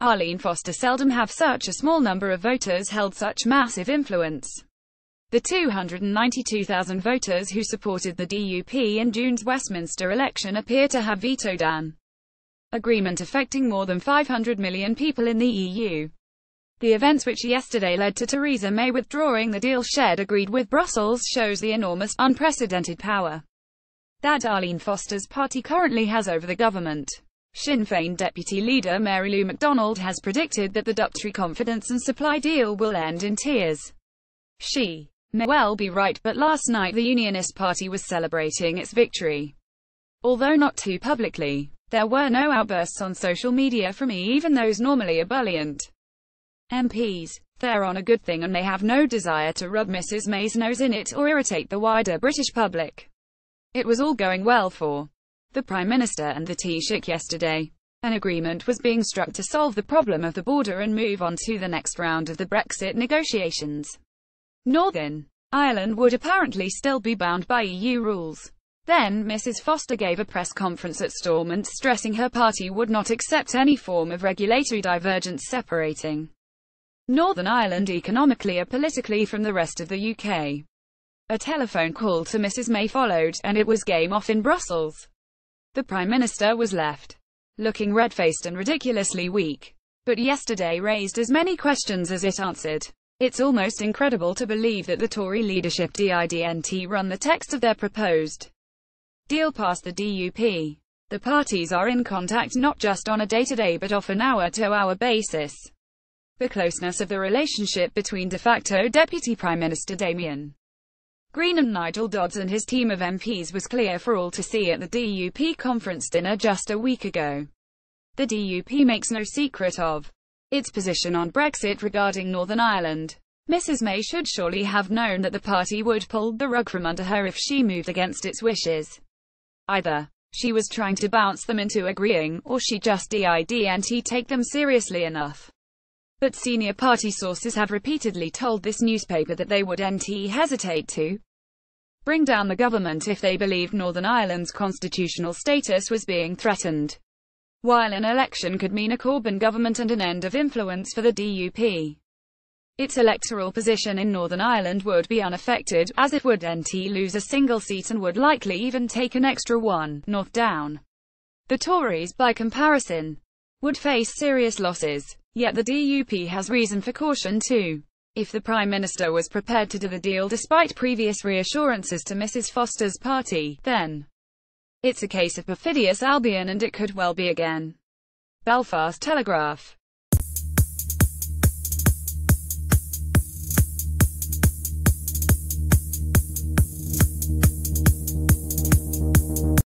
Arlene Foster seldom have such a small number of voters held such massive influence. The 292,000 voters who supported the DUP in June's Westminster election appear to have vetoed an agreement affecting more than 500 million people in the EU. The events which yesterday led to Theresa May withdrawing the deal she'd agreed with Brussels shows the enormous, unprecedented power that Arlene Foster's party currently has over the government. Sinn Féin Deputy Leader Mary Lou MacDonald has predicted that the Duptree confidence and supply deal will end in tears. She may well be right, but last night the Unionist Party was celebrating its victory. Although not too publicly, there were no outbursts on social media from even those normally ebullient MPs. They're on a good thing and they have no desire to rub Mrs May's nose in it or irritate the wider British public. It was all going well for the Prime Minister and the Taoiseach yesterday. An agreement was being struck to solve the problem of the border and move on to the next round of the Brexit negotiations. Northern Ireland would apparently still be bound by EU rules. Then, Mrs Foster gave a press conference at Stormont stressing her party would not accept any form of regulatory divergence separating Northern Ireland economically or politically from the rest of the UK. A telephone call to Mrs May followed, and it was game off in Brussels. The Prime Minister was left looking red-faced and ridiculously weak, but yesterday raised as many questions as it answered. It's almost incredible to believe that the Tory leadership didn't run the text of their proposed deal past the DUP. The parties are in contact not just on a day-to-day but often hour-to-hour basis. The closeness of the relationship between de facto Deputy Prime Minister Damien Green and Nigel Dodds and his team of MPs was clear for all to see at the DUP conference dinner just a week ago. The DUP makes no secret of its position on Brexit regarding Northern Ireland. Mrs May should surely have known that the party would pull the rug from under her if she moved against its wishes. Either she was trying to bounce them into agreeing, or she just didn't take them seriously enough. But senior party sources have repeatedly told this newspaper that they wouldn't hesitate to bring down the government if they believed Northern Ireland's constitutional status was being threatened. While an election could mean a Corbyn government and an end of influence for the DUP, its electoral position in Northern Ireland would be unaffected, as it wouldn't lose a single seat and would likely even take an extra one, north down. The Tories, by comparison, would face serious losses. Yet the DUP has reason for caution too. If the Prime Minister was prepared to do the deal despite previous reassurances to Mrs Foster's party, then it's a case of perfidious Albion, and it could well be again. Belfast Telegraph.